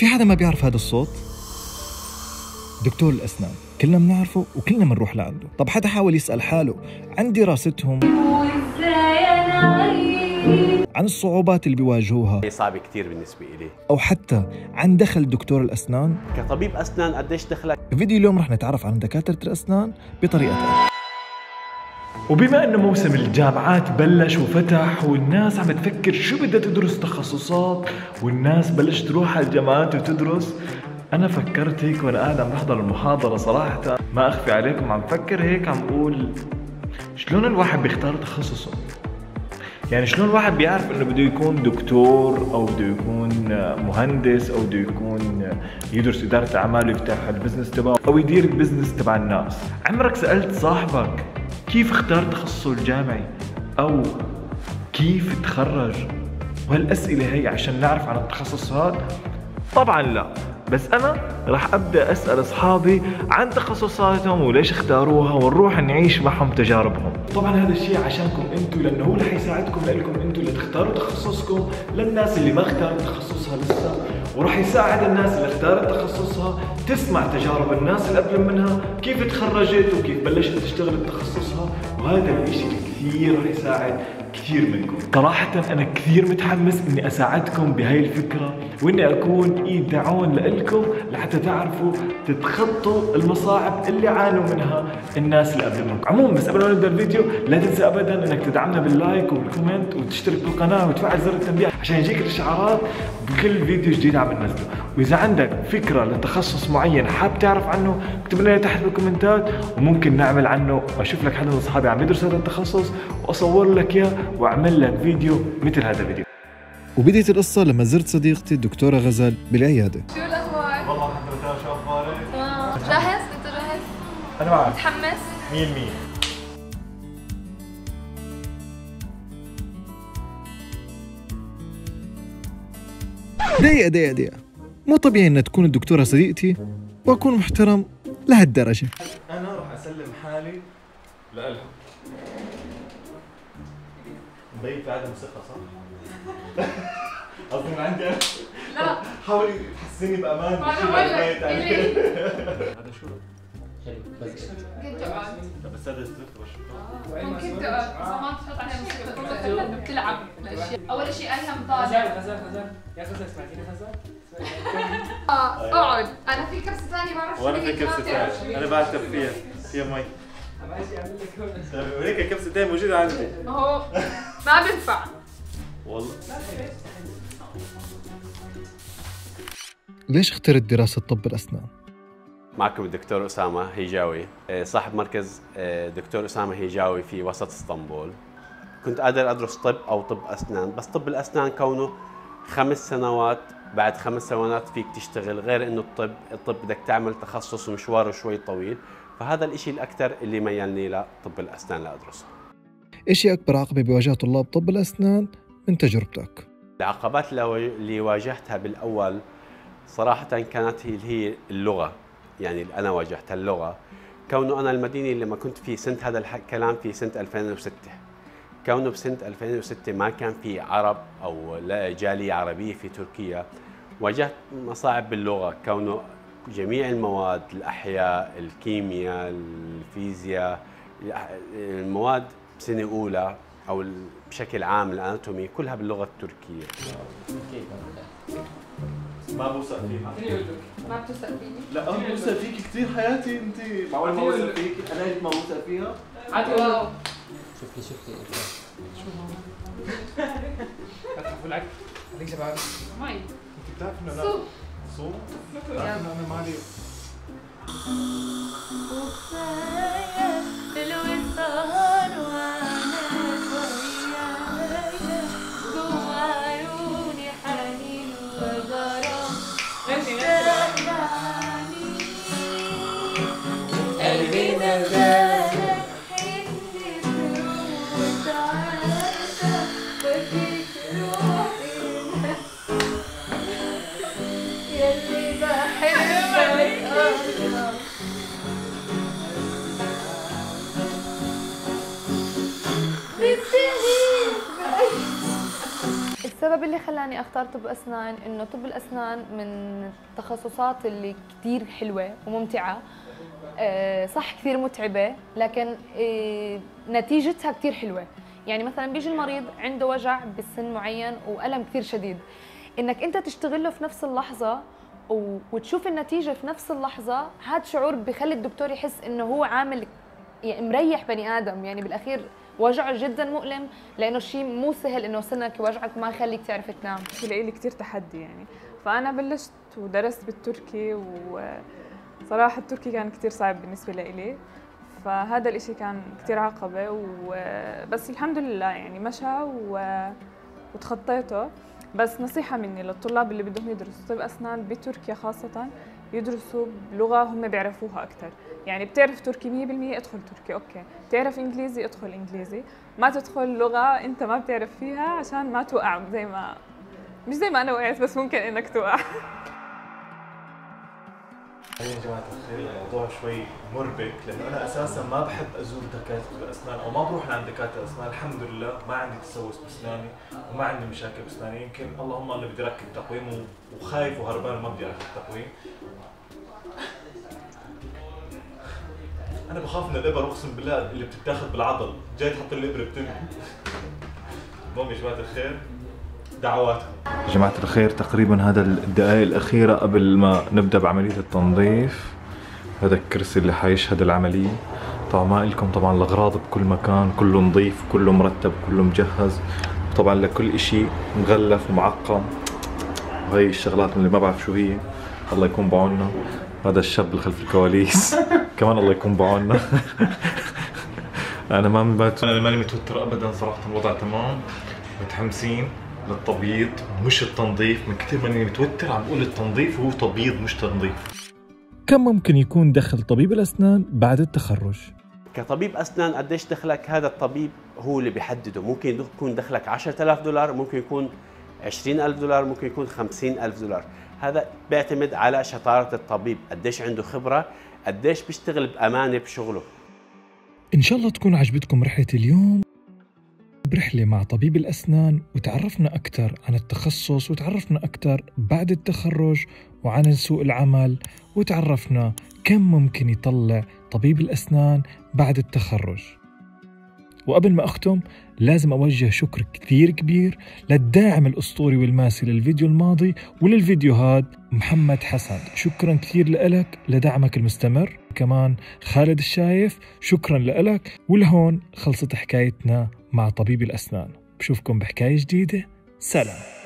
في حدا ما بيعرف هذا الصوت؟ دكتور الأسنان كلنا بنعرفه وكلنا بنروح لعنده. طب حدا حاول يسأل حاله عن دراستهم، عن الصعوبات اللي بيواجهوها؟ صعب كتير بالنسبة إلي. أو حتى عن دخل دكتور الأسنان؟ كطبيب أسنان قديش دخلك؟ في فيديو اليوم رح نتعرف عن دكاترة الأسنان بطريقة تانية. وبما انه موسم الجامعات بلش وفتح والناس عم تفكر شو بدها تدرس تخصصات والناس بلشت تروح على الجامعات وتدرس، انا فكرت هيك وانا قاعد عم بحضر المحاضرة صراحة ما اخفي عليكم، عم فكر هيك عم اقول شلون الواحد بيختار تخصصه. يعني شلون الواحد بيعرف انه بده يكون دكتور او بده يكون مهندس او بده يكون يدرس ادارة اعمال ويفتح البزنس تبعه او يدير البزنس تبع الناس. عمرك سألت صاحبك كيف اختار تخصصه الجامعي او كيف تخرج؟ وهالاسئلة هي عشان نعرف عن التخصصات؟ طبعا لا، بس انا راح ابدا اسال اصحابي عن تخصصاتهم وليش اختاروها ونروح نعيش معهم تجاربهم. طبعا هذا الشيء عشانكم انتم، لانه هو رح يساعدكم لكم انتم اللي تختاروا تخصصكم، للناس اللي ما اختاروا تخصصها لسه، وراح يساعد الناس اللي اختارت تخصصها تسمع تجارب الناس اللي قبل منها كيف تخرجت وكيف بلشت تشتغل بتخصصها، وهذا الشيء كثير رح يساعد كثير منكم. صراحة أنا كثير متحمس إني أساعدكم بهاي الفكرة وإني أكون إيد عون لإلكم لحتى تعرفوا تتخطوا المصاعب اللي عانوا منها الناس اللي قبل منكم. عموما بس قبل ما نبدأ الفيديو لا تنسى أبدا إنك تدعمنا باللايك وبالكومنت وتشترك بالقناة وتفعل زر التنبيه عشان يجيك الإشعارات بكل فيديو جديد عم ننزله. وإذا عندك فكرة لتخصص معين حاب تعرف عنه اكتب لنا تحت بالكومنتات وممكن نعمل عنه، وأشوف لك حدا من أصحابي عم يدرس هذا التخصص وأصور لك إياه واعمل لك فيديو مثل هذا الفيديو. وبديت القصة لما زرت صديقتي الدكتورة غزل بالعيادة. شو الأخبار؟ والله حضرتها شو أخبارك؟ جاهز؟ أنت جاهز؟ أنا معك متحمس؟ 100%. دقيقة مو طبيعي إن تكون الدكتورة صديقتي وأكون محترم لهالدرجة. أنا راح أسلم حالي لإلها. مبين في عدم ثقة صح؟ قصدي من عندي أنا؟ لا حاولي تحسسيني بأمان بالشيء اللي مبيت عليه. هذا شو؟ حلو بس كنت تقعد بس هذا الزفت ممكن تقعد بس ما تحط عليها موسيقى بتلعب الأشياء. أول شيء ألهم طالع. غزال يا غزال سمعتيني غزال؟ اقعد. أنا في كبسة ثانية بعرف شو وأنا في هي كبسة ثانية، أنا بعتب فيها مي. ماشي اعمل لك هون. وليك الكبسة الثانية موجودة عندي. أهو ما بينفع والله. ليش اخترت دراسة طب الأسنان؟ معكم الدكتور أسامة هيجاوي، صاحب مركز دكتور أسامة هيجاوي في وسط اسطنبول. كنت قادر أدرس طب أو طب أسنان، بس طب الأسنان كونه 5 سنوات، بعد 5 سنوات فيك تشتغل، غير إنه الطب بدك تعمل تخصص ومشواره شوي طويل، فهذا الإشي الأكثر اللي ميلني لطب الأسنان لأدرسه. إيش هي أكبر عقبة بيواجهها طلاب طب الأسنان من تجربتك؟ العقبات اللي واجهتها بالأول صراحة كانت هي اللغة، يعني أنا واجهتها اللغة، كونه أنا المدينة اللي ما كنت في سنة هذا الكلام في سنة 2006، كونه بسنة 2006 ما كان في عرب أو لا جالية عربية في تركيا، واجهت مصاعب باللغة، كونه جميع المواد، الأحياء، الكيمياء، الفيزياء، المواد بسنة أولى أو بشكل عام الأناتومي كلها باللغة التركية. ما بوثق فيك. ما بتوثق فيني؟ لا أنا بوثق فيك كثير حياتي أنت. معقول ما بوثق فيك؟ أنا ما بوثق فيها؟ واو شفتي شو فتحوا لك خليك شباب مي أنت بتعرف إنه أنا صوت صوت؟ بتعرف إنه أنا مالي السبب اللي خلاني اختار طب اسنان انه طب الاسنان من التخصصات اللي كثير حلوه وممتعه. صح كثير متعبه، لكن نتيجتها كثير حلوه. يعني مثلا بيجي المريض عنده وجع بالسن معين والم كثير شديد، انك انت تشتغل له في نفس اللحظه وتشوف النتيجه في نفس اللحظه، هذا شعور بخلي الدكتور يحس انه هو عامل يعني مريح بني ادم. يعني بالاخير وجعه جدا مؤلم، لانه الشيء مو سهل انه سنك يوجعك ما يخليك تعرف تنام. لي كثير تحدي يعني، فانا بلشت ودرست بالتركي، وصراحه التركي كان كثير صعب بالنسبه لي، فهذا الاشي كان كثير عقبه، بس الحمد لله يعني مشى وتخطيته. بس نصيحه مني للطلاب اللي بدهم يدرسوا طب اسنان بتركيا خاصه، يدرسوا بلغه هم بيعرفوها اكثر. يعني بتعرف تركي 100% ادخل تركي، اوكي. بتعرف انجليزي ادخل انجليزي، ما تدخل لغه انت ما بتعرف فيها عشان ما توقع مش زي ما انا وقعت، بس ممكن انك توقع. يا جماعة الخير الموضوع شوي مربك، لأنه أنا أساساً ما بحب أزور دكاترة الأسنان أو ما بروح لعند دكاترة الأسنان. الحمد لله ما عندي تسوس بأسناني وما عندي مشاكل بأسناني. يمكن اللهم أنا بدي أركب تقويم وخايف وهربان ما بدي أركب تقويم. أنا بخاف من الإبر، أقسم بالله اللي بتتاخذ بالعضل جاي تحط الإبرة بتنهي. المهم يا جماعة الخير دعواتكم. يا جماعة الخير تقريبا هذا الدقائق الأخيرة قبل ما نبدأ بعملية التنظيف. هذا الكرسي اللي حيشهد العملية. طبعا ما لكم طبعا الأغراض بكل مكان، كله نظيف كله مرتب كله مجهز، طبعا لكل إشي مغلف ومعقم. وهي الشغلات اللي ما بعرف شو هي، الله يكون بعوننا. هذا الشاب اللي خلف الكواليس كمان الله يكون بعوننا. أنا ماني متوتر أبدا صراحة، الوضع تمام، متحمسين للتبييض مش التنظيف. من كثير ماني متوتر عم بقول التنظيف وهو تبييض مش تنظيف. كم ممكن يكون دخل طبيب الأسنان بعد التخرج؟ كطبيب أسنان قديش دخلك هذا الطبيب هو اللي بيحدده. ممكن يكون دخلك $10,000، ممكن يكون $20,000، ممكن يكون $50,000. هذا بيعتمد على شطارة الطبيب، قديش عنده خبرة، قديش بيشتغل بأمانة بشغله. إن شاء الله تكون عجبتكم رحلة اليوم، برحلة مع طبيب الأسنان، وتعرفنا أكثر عن التخصص، وتعرفنا أكثر بعد التخرج وعن سوق العمل، وتعرفنا كم ممكن يطلع طبيب الأسنان بعد التخرج. وقبل ما أختم لازم أوجه شكر كثير كبير للداعم الأسطوري والماسي للفيديو الماضي وللفيديو هاد، محمد حسن. شكرا كثير لك لدعمك المستمر. كمان خالد الشايف شكرا لك. ولهون خلصت حكايتنا مع طبيب الأسنان. بشوفكم بحكاية جديدة. سلام.